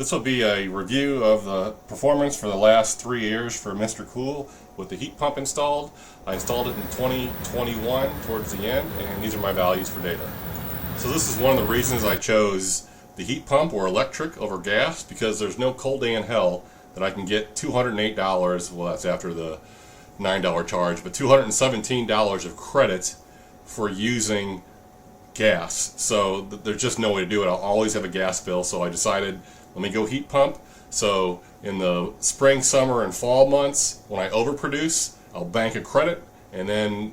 This will be a review of the performance for the last 3 years for Mr. Cool with the heat pump installed. I installed it in 2021 towards the end, and these are my values for data. So this is one of the reasons I chose the heat pump or electric over gas, because there's no cold day in hell that I can get $208, well that's after the $9 charge, but $217 of credit for using gas. So there's just no way to do it. I'll always have a gas bill, so I decided let me go heat pump. So in the spring, summer, and fall months, when I overproduce, I'll bank a credit, and then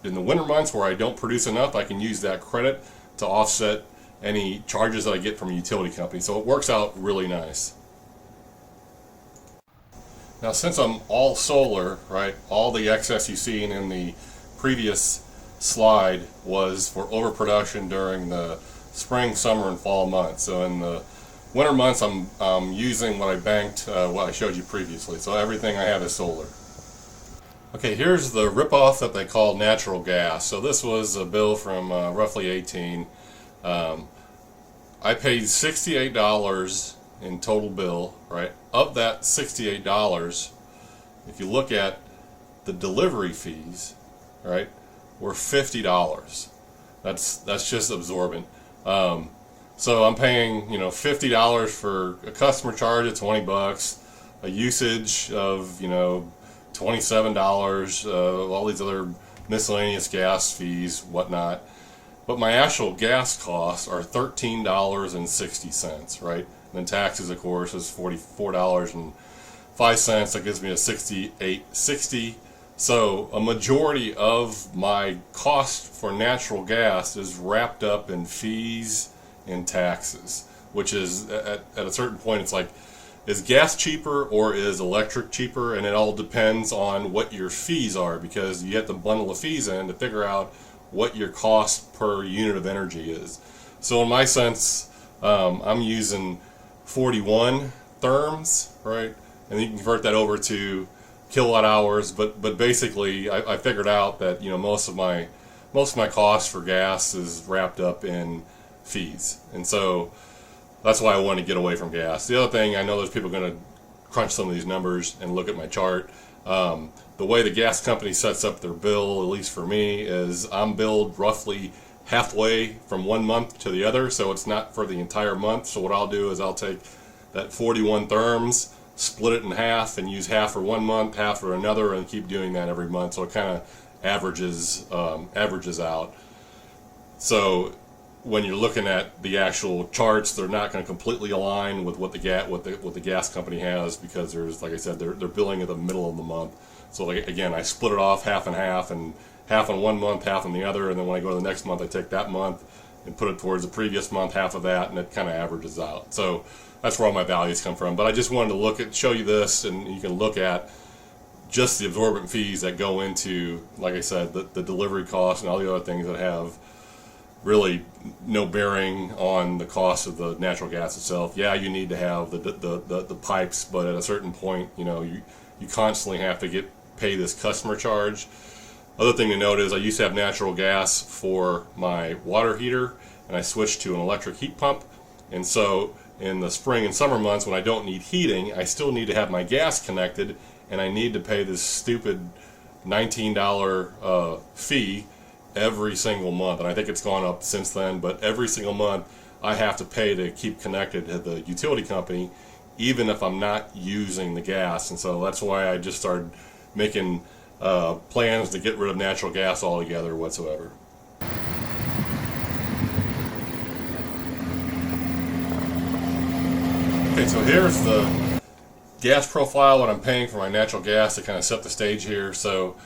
in the winter months where I don't produce enough, I can use that credit to offset any charges that I get from a utility company. So it works out really nice. Now since I'm all solar, right, all the excess you seen in the previous slide was for overproduction during the spring, summer, and fall months. So in the winter months, I'm using what I banked, what I showed you previously. So everything I have is solar. Okay, here's the ripoff that they call natural gas. So this was a bill from roughly 18. I paid $68 in total bill, right? Of that $68, if you look at the delivery fees, right, were $50. That's just absorbent. So I'm paying, $50 for a customer charge at $20, a usage of, $27, all these other miscellaneous gas fees, whatnot. But my actual gas costs are $13.60, right? And then taxes, of course, is $44.05. That gives me a $68.60. So a majority of my cost for natural gas is wrapped up in fees and taxes, which is at a certain point, it's like, is gas cheaper or is electric cheaper? And it all depends on what your fees are, because you have to bundle the fees in to figure out what your cost per unit of energy is. So in my sense, I'm using 41 therms, right? And you can convert that over to kilowatt hours, but basically I figured out that most of my cost for gas is wrapped up in fees, and so that's why I want to get away from gas. The other thing, I know there's people going to crunch some of these numbers and look at my chart. The way the gas company sets up their bill, at least for me, is I'm billed roughly halfway from one month to the other, so it's not for the entire month. So what I'll do is I'll take that 41 therms, split it in half, and use half for one month, half for another, and keep doing that every month. So it kind of averages out. So when you're looking at the actual charts, they're not going to completely align with what the gas company has, because there's, like I said, they're billing at the middle of the month. So again, I split it off half and half on one month, half on the other, and then when I go to the next month, I take that month and put it towards the previous month, half of that, and it kind of averages out. So that's where all my values come from. But I just wanted to show you this, and you can look at just the absorbent fees that go into, like I said, the delivery costs and all the other things that have really no bearing on the cost of the natural gas itself. Yeah, you need to have the pipes, but at a certain point, you constantly have to pay this customer charge. Other thing to note is I used to have natural gas for my water heater, and I switched to an electric heat pump. And so in the spring and summer months when I don't need heating, I still need to have my gas connected, and I need to pay this stupid $19 fee every single month. And I think it's gone up since then, but every single month I have to pay to keep connected to the utility company, even if I'm not using the gas. And so that's why I just started making plans to get rid of natural gas altogether whatsoever. Okay, so here's the gas profile, what I'm paying for my natural gas, to kind of set the stage here. So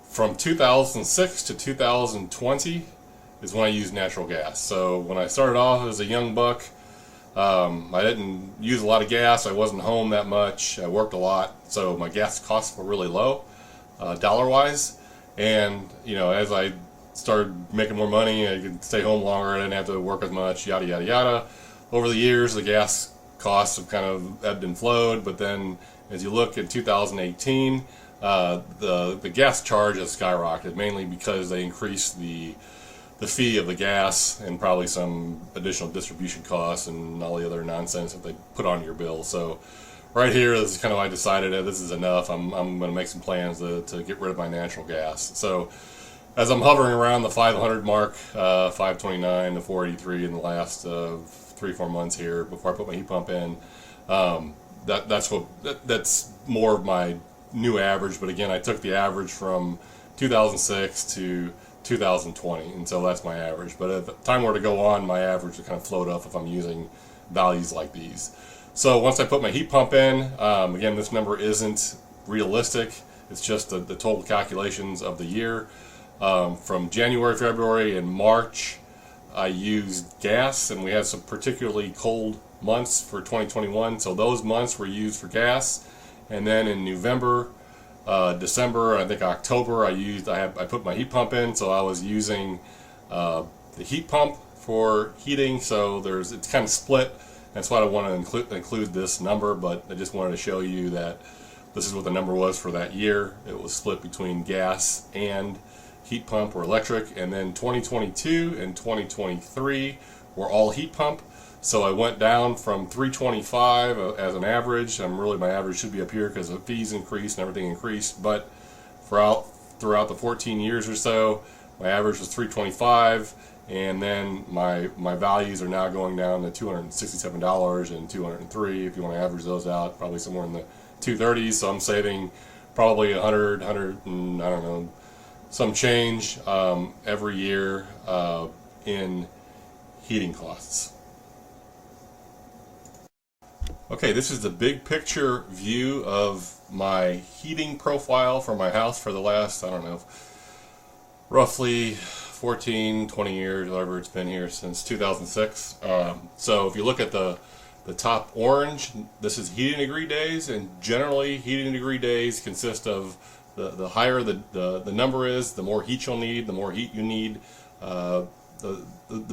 from 2006 to 2020 is when I used natural gas. So when I started off as a young buck, I didn't use a lot of gas. I wasn't home that much. I worked a lot, so my gas costs were really low, dollar-wise. And as I started making more money, I could stay home longer. I didn't have to work as much. Yada yada yada. Over the years, the gas costs have kind of ebbed and flowed. But then, as you look in 2018, the gas charge has skyrocketed, mainly because they increased the the fee of the gas and probably some additional distribution costs and all the other nonsense that they put on your bill. So right here, this is kind of why I decided that this is enough. I'm going to make some plans to get rid of my natural gas. So as I'm hovering around the 500 mark, 529 to 483 in the last 3-4 months here before I put my heat pump in, that's more of my new average. But again, I took the average from 2006 to 2020, and so that's my average. But if time were to go on, my average would kind of float up if I'm using values like these. So once I put my heat pump in, again, this number isn't realistic. It's just the total calculations of the year. From January, February, and March, I used gas, and we had some particularly cold months for 2021. So those months were used for gas. And then in November, December, I think October, I put my heat pump in, so I was using the heat pump for heating. So it's kind of split. That's why I want to include this number, but I just wanted to show you that this is what the number was for that year. It was split between gas and heat pump or electric, and then 2022 and 2023 were all heat pump. So I went down from 325 as an average. My average should be up here because the fees increased and everything increased. But throughout the 14 years or so, my average was 325, and then my values are now going down to $267 and $203. If you want to average those out, probably somewhere in the 230s. So I'm saving probably 100, and I don't know, some change every year in heating costs. Okay, this is the big picture view of my heating profile for my house for the last, I don't know, roughly 14, 20 years, whatever it's been here since 2006. So if you look at the top orange, this is heating degree days, and generally heating degree days consist of the higher the number is, the more heat you'll need. The more heat you need, the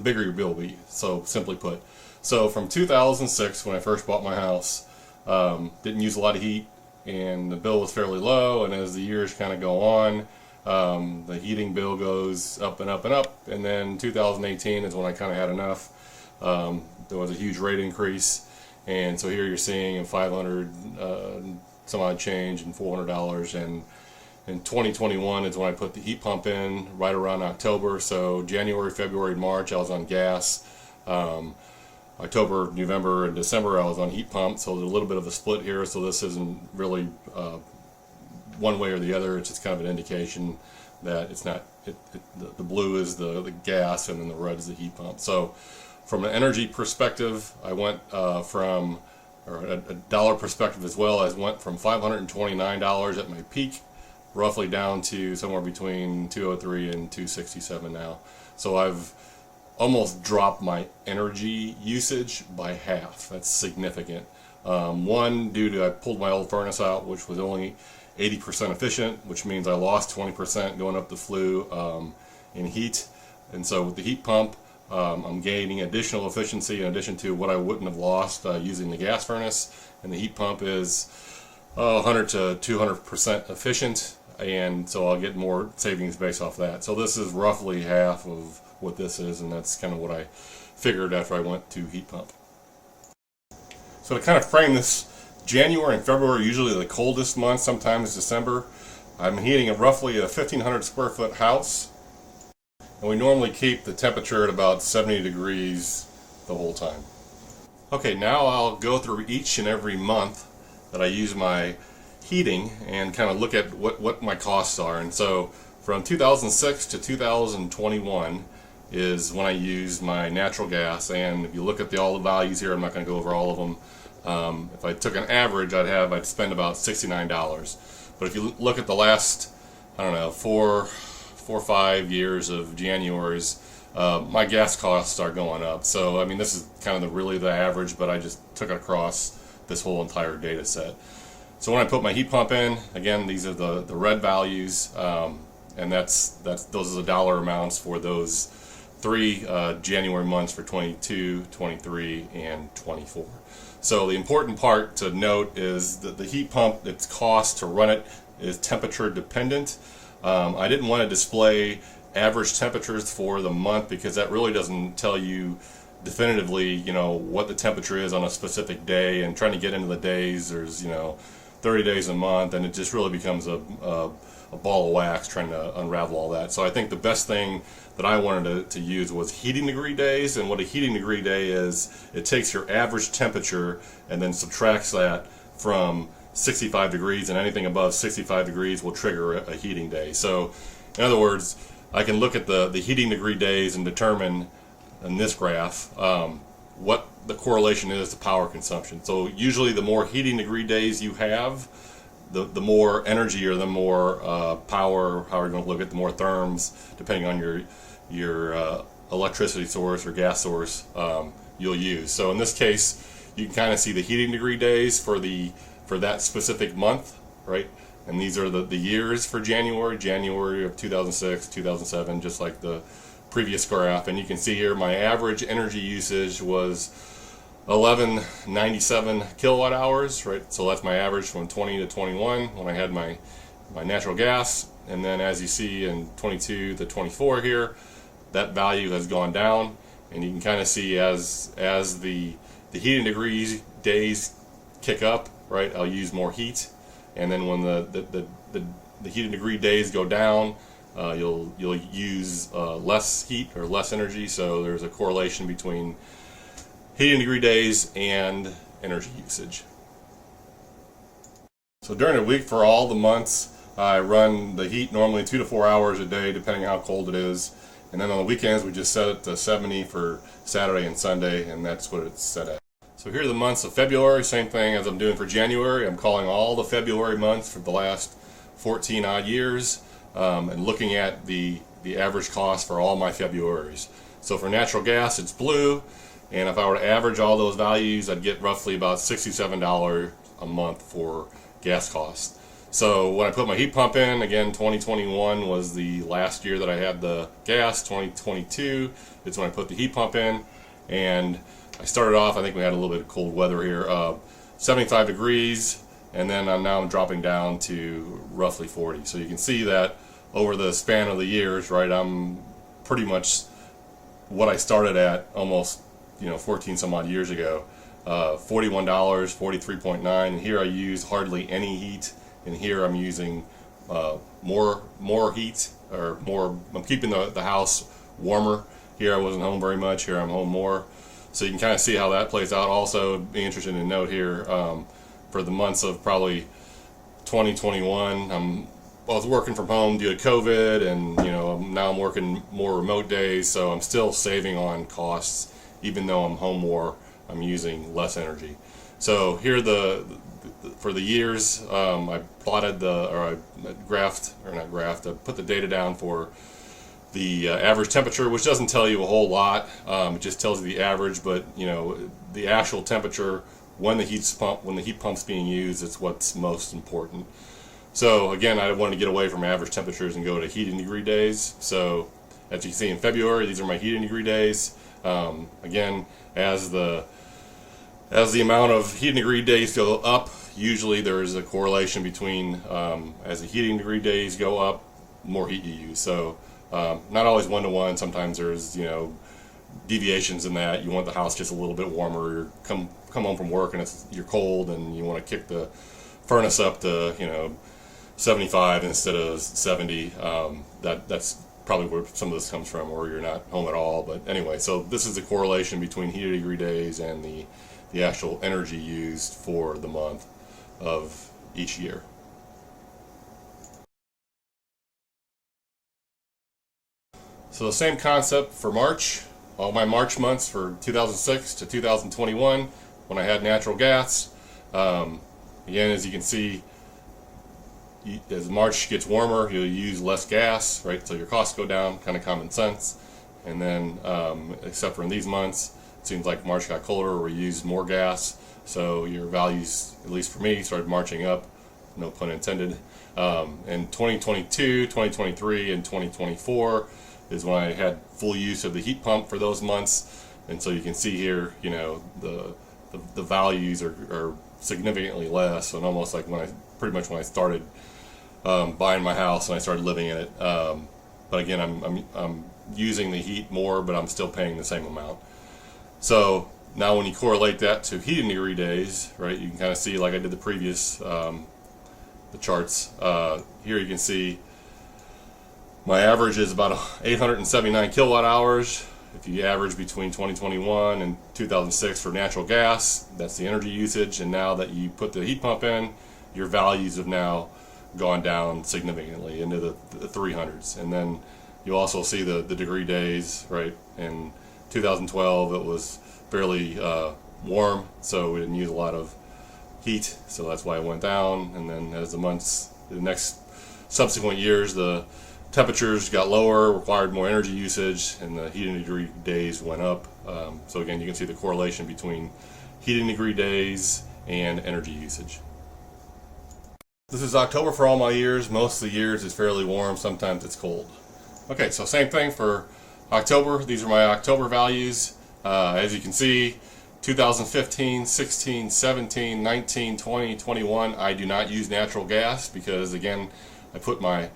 bigger your bill will be. So simply put, so from 2006, when I first bought my house, didn't use a lot of heat, and the bill was fairly low. And as the years kind of go on, the heating bill goes up and up and up. And then 2018 is when I kind of had enough. There was a huge rate increase, and so here you're seeing a 500 some odd change and $400. And in 2021 is when I put the heat pump in, right around October. So January, February, March I was on gas. October, November, and December I was on heat pump. So there's a little bit of a split here. So this isn't really one way or the other. It's just kind of an indication that it's not. The blue is the gas, and then the red is the heat pump. So from an energy perspective, I went from, or a dollar perspective as well, as went from $529 at my peak, roughly down to somewhere between 203 and 267 now. So I've almost dropped my energy usage by half. That's significant. One, due to I pulled my old furnace out, which was only 80% efficient, which means I lost 20% going up the flue in heat. And so with the heat pump, I'm gaining additional efficiency in addition to what I wouldn't have lost using the gas furnace. And the heat pump is 100 to 200% efficient, and so I'll get more savings based off that. So this is roughly half of what this is, and that's kind of what I figured after I went to heat pump. So to kind of frame this, January and February are usually the coldest months, sometimes December. I'm heating roughly a 1,500 square foot house, and we normally keep the temperature at about 70 degrees the whole time. Okay, now I'll go through each and every month that I use my heating and kind of look at what my costs are. And so from 2006 to 2021 is when I used my natural gas. And if you look at all the values here, I'm not going to go over all of them. If I took an average, I'd spend about $69. But if you look at the last, I don't know, four or 5 years of January's, my gas costs are going up. So I mean, this is kind of really the average, but I just took it across this whole entire data set. So when I put my heat pump in, again, these are the red values, and those are the dollar amounts for those 3 January months for 22, 23, and 24. So the important part to note is that the heat pump, its cost to run it is temperature dependent. I didn't want to display average temperatures for the month, because that really doesn't tell you definitively, what the temperature is on a specific day. And trying to get into the days, there's 30 days a month, and it just really becomes a ball of wax trying to unravel all that. So I think the best thing that I wanted to use was heating degree days. And what a heating degree day is, it takes your average temperature and then subtracts that from 65 degrees, and anything above 65 degrees will trigger a heating day. So in other words, I can look at the heating degree days and determine in this graph what the correlation is to power consumption. So usually the more heating degree days you have, the more energy or the more power, how are you going to look at, the more therms, depending on your electricity source or gas source you'll use. So in this case, you can kind of see the heating degree days for that specific month, right? And these are the years for January of 2006, 2007, just like the previous graph. And you can see here my average energy usage was 1197 kilowatt hours, right? So that's my average from 20 to 21 when I had my natural gas. And then as you see in 22 to 24 here, that value has gone down. And you can kind of see as the heating degrees days kick up, right, I'll use more heat. And then when the heating degree days go down, you'll use less heat or less energy. So there's a correlation between heating degree days and energy usage. So during the week, for all the months, I run the heat normally 2 to 4 hours a day, depending how cold it is. And then on the weekends, we just set it to 70 for Saturday and Sunday, and that's what it's set at. So here are the months of February, same thing as I'm doing for January. I'm calling all the February months for the last 14 odd years, and looking at the average cost for all my Februaries. So for natural gas, it's blue, and if I were to average all those values, I'd get roughly about $67 a month for gas costs. So when I put my heat pump in, again, 2021 was the last year that I had the gas. 2022 is when I put the heat pump in, and I started off, I think we had a little bit of cold weather here, 75 degrees, and then now I'm dropping down to roughly 40. So you can see that over the span of the years, right, I'm pretty much what I started at almost 14 some odd years ago. $41, 43.9, and here I use hardly any heat, and here I'm using more heat, or more, I'm keeping the house warmer. Here I wasn't home very much, here I'm home more. So you can kind of see how that plays out. Also, be interested to note here, for the months of probably 2021, I was working from home due to COVID, and now I'm working more remote days, so I'm still saving on costs, even though I'm home more. I'm using less energy. So here for the years, I plotted I put the data down for the average temperature, which doesn't tell you a whole lot. It just tells you the average, but the actual temperature when the heat pump's being used, is what's most important. So again, I wanted to get away from average temperatures and go to heating degree days. So as you can see in February, these are my heating degree days. Again, as the amount of heating degree days go up, usually there's a correlation between as the heating degree days go up, more heat you use. So not always one-to-one. Sometimes there's deviations in that. You want the house just a little bit warmer. You come home from work and you're cold, and you want to kick the furnace up to 75 instead of 70. That's probably where some of this comes from, or you're not home at all. But anyway, so this is the correlation between heating degree days and the actual energy used for the month of each year. So the same concept for March. All my March months for 2006 to 2021, when I had natural gas. Again, as you can see, as March gets warmer, you'll use less gas, right? So your costs go down, kind of common sense. And then, except for in these months, it seems like March got colder, or we used more gas. So your values, at least for me, started marching up, no pun intended. In 2022, 2023, and 2024 is when I had full use of the heat pump for those months. And so you can see here, the values are significantly less, and almost like when I started buying my house and I started living in it. but again, I'm using the heat more, but I'm still paying the same amount. So now when you correlate that to heating degree days, right, you can kind of see, like I did the previous the charts. Here you can see my average is about 879 kilowatt hours. If you average between 2021 and 2006 for natural gas, that's the energy usage. And now that you put the heat pump in, your values have now gone down significantly into the 300s. And then you also see the degree days, right? In 2012, it was fairly warm, so we didn't use a lot of heat, so that's why it went down. And then as the next subsequent years, the temperatures got lower, required more energy usage, and the heating degree days went up. So again, you can see the correlation between heating degree days and energy usage. This is October for all my years. Most of the years it's fairly warm, sometimes it's cold. Okay, so same thing for October. These are my October values. As you can see, 2015, 16, 17, 19, 20, 21, I do not use natural gas because, again, I put my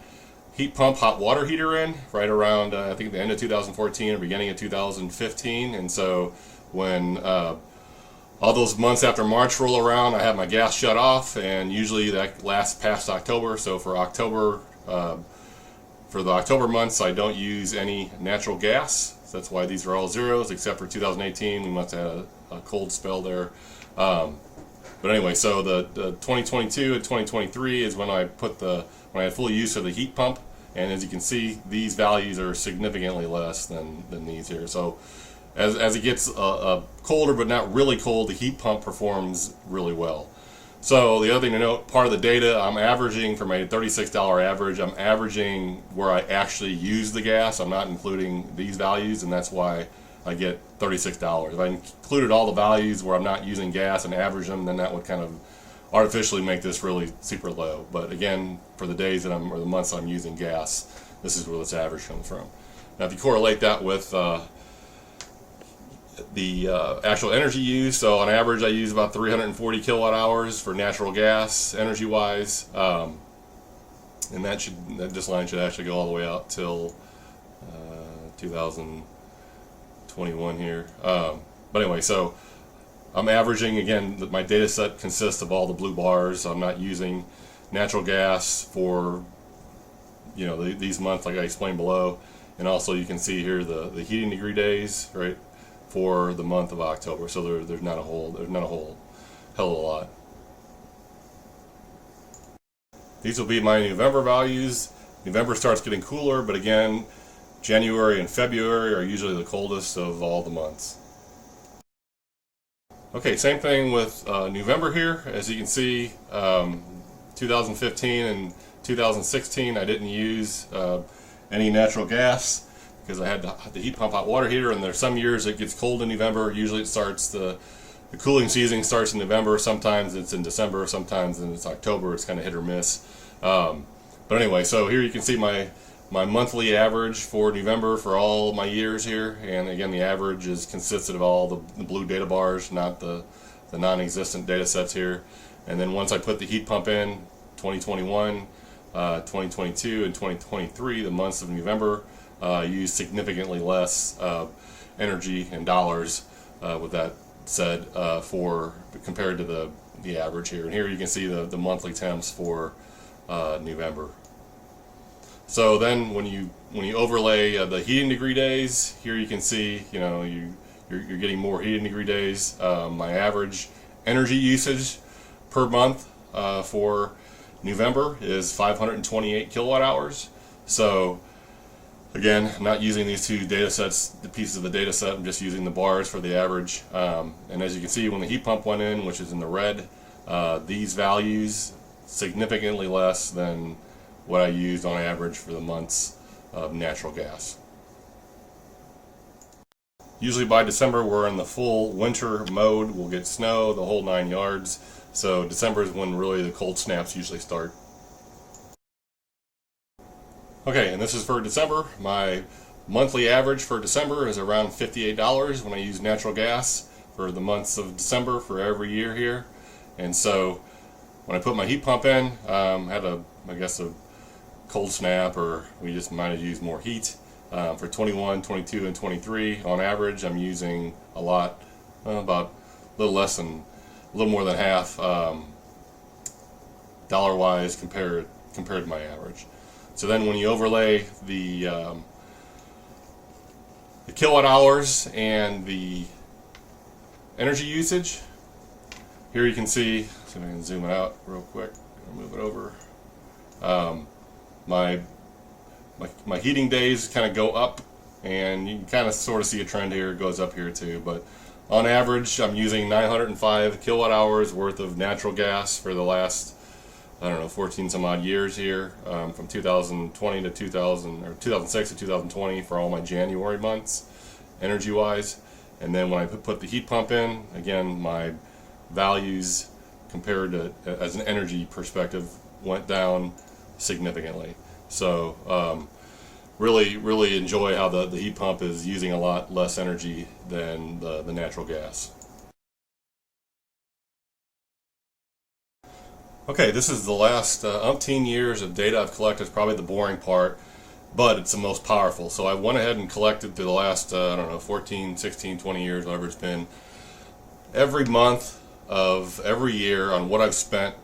heat pump hot water heater in right around, I think, the end of 2014 or beginning of 2015. And so when all those months after March roll around, I have my gas shut off, and usually that lasts past October. So for October, for the October months, I don't use any natural gas. So that's why these are all zeros, except for 2018. We must have had a cold spell there. But anyway, so the 2022 and 2023 is when I had full use of the heat pump, and as you can see, these values are significantly less than these here. So as it gets colder but not really cold, the heat pump performs really well. So the other thing to note, part of the data I'm averaging for my $36 average, I'm averaging where I actually use the gas. I'm not including these values, and that's why I get $36. If I included all the values where I'm not using gas and average them, then that would kind of artificially make this really super low. But again, for the days that or the months I'm using gas, this is where this average comes from. Now if you correlate that with the actual energy use, so on average I use about 340 kilowatt hours for natural gas energy wise, and this line should actually go all the way out till 2021 here. But anyway, so I'm averaging, again, my data set consists of all the blue bars. So I'm not using natural gas for these months like I explained below, and also you can see here the heating degree days, right, for the month of October. So there's not a whole hell of a lot. These will be my November values. November starts getting cooler, but again, January and February are usually the coldest of all the months. Okay, same thing with November here. As you can see, 2015 and 2016 I didn't use any natural gas because I had the heat pump hot water heater, and there's some years it gets cold in November. Usually it starts, the cooling season starts in November. Sometimes it's in December, sometimes it's October. It's kind of hit or miss. But anyway, so here you can see my monthly average for November for all my years here, and again the average is consisted of all the blue data bars, not the non-existent data sets here. And then once I put the heat pump in, 2021, 2022, and 2023, the months of November use significantly less energy and dollars. With that said, compared to the average here, and here you can see the monthly temps for November. So then when you overlay the heating degree days, here you can see you're getting more heating degree days. My average energy usage per month for November is 528 kilowatt hours. So again, I'm not using these two data sets, the pieces of the data set. I'm just using the bars for the average. And as you can see, when the heat pump went in, which is in the red, these values significantly less than what I used on average for the months of natural gas. Usually by December we're in the full winter mode. We'll get snow, the whole 9 yards. So December is when really the cold snaps usually start. Okay, and this is for December. My monthly average for December is around $58 when I use natural gas for the months of December for every year here. And so when I put my heat pump in, I had a cold snap, or we just might have used more heat. For 21, 22, and 23, on average, I'm using a lot, about a little more than half, dollar-wise compared to my average. So then, when you overlay the kilowatt hours and the energy usage, here you can see. So I can zoom it out real quick. Move it over. My heating days kind of go up, and you can kind of sort of see a trend here. It goes up here too, but on average, I'm using 905 kilowatt hours worth of natural gas for the last, I don't know, 14 some odd years here, from 2020 to 2006 to 2020 for all my January months, energy-wise. And then when I put the heat pump in, again, my values compared to, as an energy perspective, went down significantly. So really enjoy how the heat pump is using a lot less energy than the natural gas. Okay, this is the last umpteen years of data I've collected. It's probably the boring part, but it's the most powerful. So I went ahead and collected through the last, I don't know, 14, 16, 20 years, whatever it's been, every month of every year on what I've spent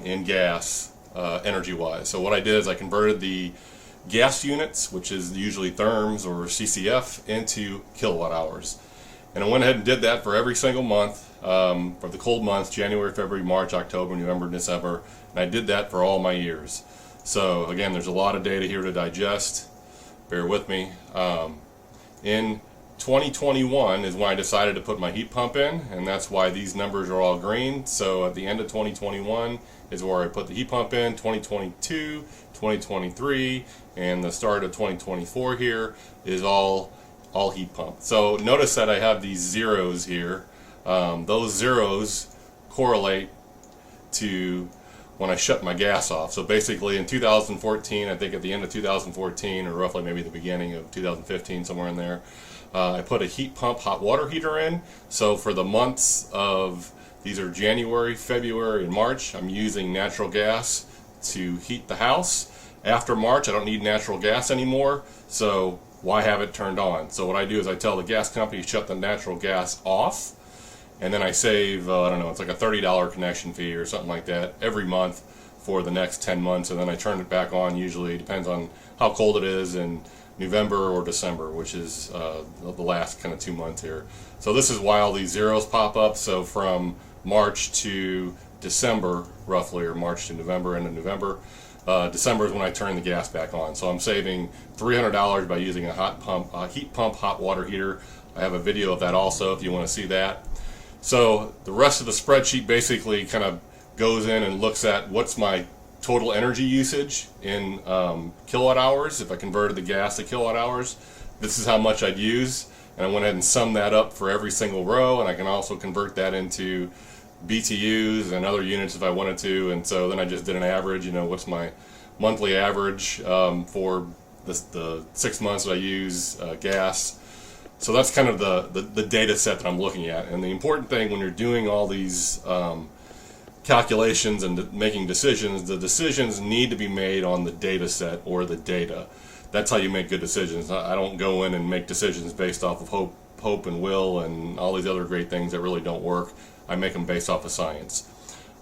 in gas, energy-wise. So what I did is I converted the gas units, which is usually therms or CCF, into kilowatt hours. And I went ahead and did that for every single month, for the cold months, January, February, March, October, November, December, and I did that for all my years. So again, there's a lot of data here to digest. Bear with me. In 2021 is when I decided to put my heat pump in, and that's why these numbers are all green. So at the end of 2021 is where I put the heat pump in. 2022, 2023, and the start of 2024 here is all heat pump. So notice that I have these zeros here. Those zeros correlate to when I shut my gas off. So basically in 2014, I think at the end of 2014, or roughly maybe the beginning of 2015, somewhere in there, I put a heat pump hot water heater in. So for the months of, these are January, February, and March, I'm using natural gas to heat the house. After March, I don't need natural gas anymore, so why have it turned on? So what I do is I tell the gas company to shut the natural gas off, and then I save, I don't know, it's like a $30 connection fee or something like that every month for the next 10 months, and then I turn it back on. Usually, depends on how cold it is in November or December, which is the last kind of 2 months here. So this is why all these zeros pop up. So from March to December, roughly, or March to November, end of November, December is when I turn the gas back on. So I'm saving $300 by using a heat pump hot water heater. I have a video of that also if you want to see that. So the rest of the spreadsheet basically kind of goes in and looks at what's my total energy usage in kilowatt hours. If I converted the gas to kilowatt hours, this is how much I'd use. And I went ahead and summed that up for every single row, and I can also convert that into BTUs and other units if I wanted to. And so then I just did an average, what's my monthly average for the 6 months that I use gas. So that's kind of the data set that I'm looking at. And the important thing when you're doing all these calculations and making decisions, the decisions need to be made on the data set or the data. That's how you make good decisions. I don't go in and make decisions based off of hope and will and all these other great things that really don't work. I make them based off of science.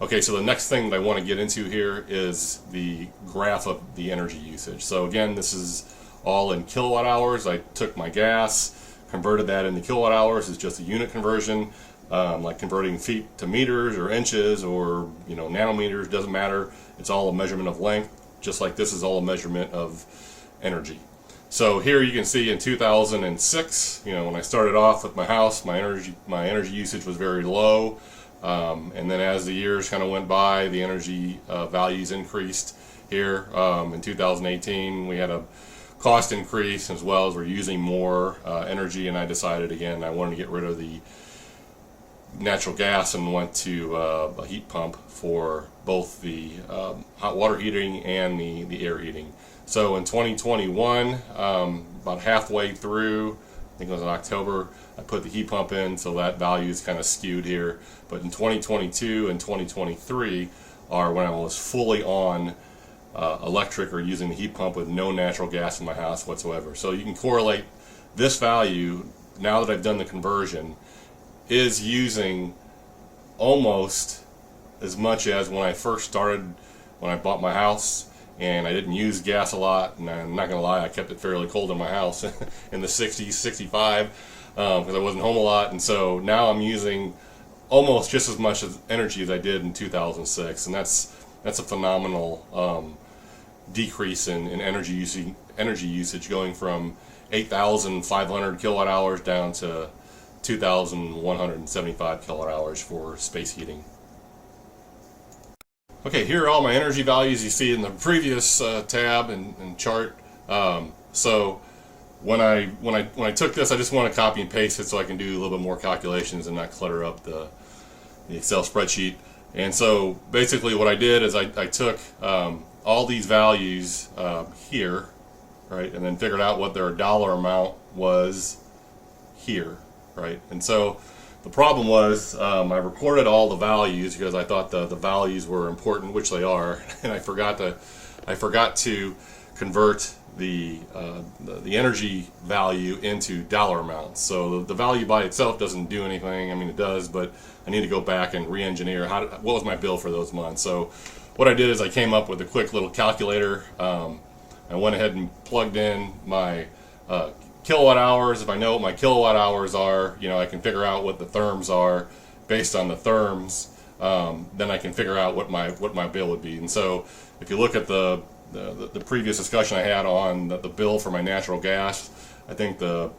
Okay, so the next thing that I want to get into here is the graph of the energy usage. So again, this is all in kilowatt hours. I took my gas, converted that into kilowatt hours. It's just a unit conversion, like converting feet to meters or inches or nanometers, doesn't matter. It's all a measurement of length, just like this is all a measurement of energy. So here you can see in 2006, when I started off with my house, my energy usage was very low, and then as the years kind of went by, the energy values increased. Here in 2018, we had a cost increase as well as we're using more energy, and I decided again I wanted to get rid of the natural gas and went to a heat pump for both the hot water heating and the air heating. So in 2021, about halfway through, I think it was in October, I put the heat pump in, so that value is kind of skewed here. But in 2022 and 2023 are when I was fully on electric or using the heat pump with no natural gas in my house whatsoever. So you can correlate this value, now that I've done the conversion, is using almost as much as when I first started, when I bought my house and I didn't use gas a lot. And I'm not gonna lie, I kept it fairly cold in my house in the 60s, 65, because I wasn't home a lot. And so now I'm using almost just as much energy as I did in 2006, and that's a phenomenal decrease in energy usage, going from 8,500 kilowatt hours down to 2,175 kilowatt hours for space heating. Okay, here are all my energy values you see in the previous tab and chart. So when I took this, I just want to copy and paste it so I can do a little bit more calculations and not clutter up the Excel spreadsheet. And so basically what I did is I took all these values here, right, and then figured out what their dollar amount was here, right? And so the problem was I recorded all the values because I thought the values were important, which they are, and I forgot to convert the energy value into dollar amounts. So the value by itself doesn't do anything. I mean, it does, but I need to go back and re-engineer what was my bill for those months. So what I did is I came up with a quick little calculator. I went ahead and plugged in my kilowatt hours. If I know what my kilowatt hours are, I can figure out what the therms are. Based on the therms, then I can figure out what my bill would be. And so if you look at the previous discussion I had on the bill for my natural gas, I think the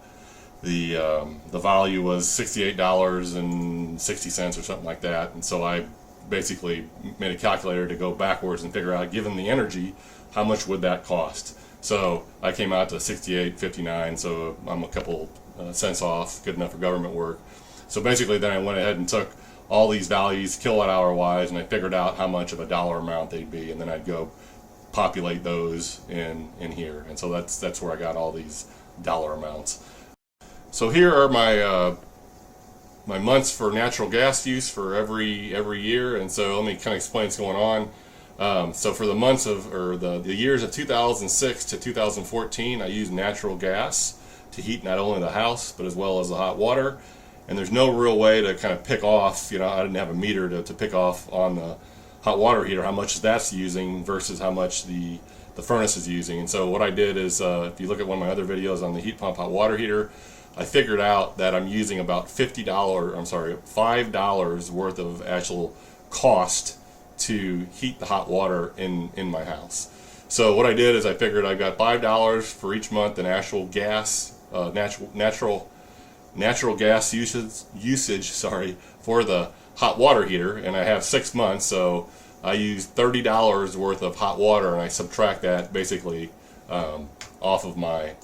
value was $68.60 or something like that. And so I basically made a calculator to go backwards and figure out, given the energy, how much would that cost. So I came out to $68.59, so I'm a couple cents off, good enough for government work. So basically then I went ahead and took all these values kilowatt hour wise, and I figured out how much of a dollar amount they'd be, and then I'd go populate those in here. And so that's where I got all these dollar amounts. So here are my my months for natural gas use for every year. And so let me kind of explain what's going on. So for the months the years of 2006 to 2014, I used natural gas to heat not only the house but as well as the hot water. And there's no real way to kind of pick off, I didn't have a meter to pick off on the hot water heater how much that's using versus how much the furnace is using. And so what I did is, if you look at one of my other videos on the heat pump hot water heater, I figured out that I'm using about $5 worth of actual cost to heat the hot water in my house. So what I did is I figured I got $5 for each month in actual gas, natural gas usage for the hot water heater, and I have 6 months, so I use $30 worth of hot water, and I subtract that basically off of my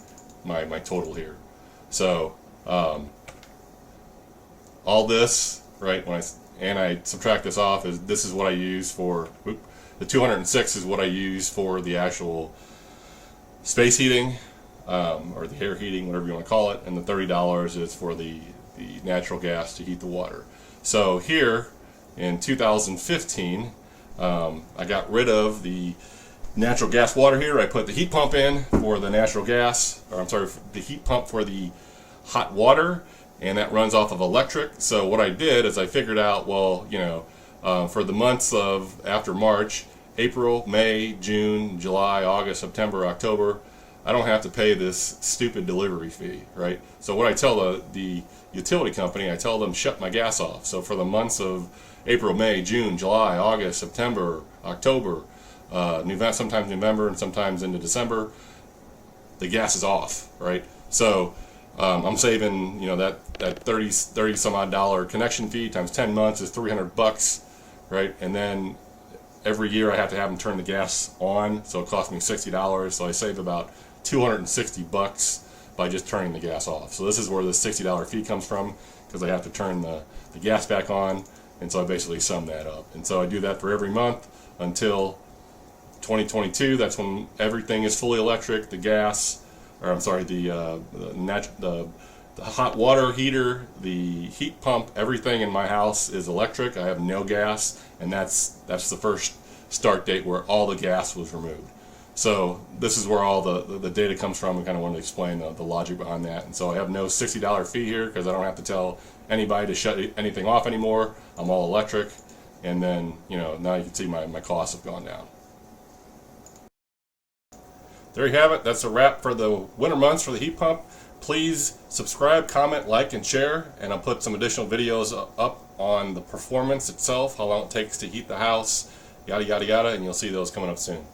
total here. So all this, right, when I subtract this off, this is what I use for the 206 is what I use for the actual space heating, or the air heating, whatever you want to call it, and the $30 is for the natural gas to heat the water. So here in 2015, I got rid of the natural gas water heater. I put the heat pump in for the natural gas, the heat pump for the hot water, and that runs off of electric. So what I did is I figured out, well, for the months of after March, April, May, June, July, August, September, October, I don't have to pay this stupid delivery fee, right? So what I tell the utility company, I tell them shut my gas off. So for the months of April, May, June, July, August, September, October, sometimes November and sometimes into December, the gas is off, right? So I'm saving, that 30 some odd dollar connection fee times 10 months is $300, right? And then every year I have to have them turn the gas on, so it costs me $60. So I save about $260 by just turning the gas off. So this is where the $60 fee comes from, because I have to turn the gas back on, and so I basically sum that up. And so I do that for every month until 2022. That's when everything is fully electric. The hot water heater, the heat pump, everything in my house is electric. I have no gas, and that's the first start date where all the gas was removed. So this is where all the data comes from, and kind of wanted to explain the logic behind that. And so I have no $60 fee here because I don't have to tell anybody to shut anything off anymore. I'm all electric. And then, now you can see my costs have gone down. There you have it. That's a wrap for the winter months for the heat pump. Please subscribe, comment, like, and share. And I'll put some additional videos up on the performance itself, how long it takes to heat the house, yada, yada, yada. And you'll see those coming up soon.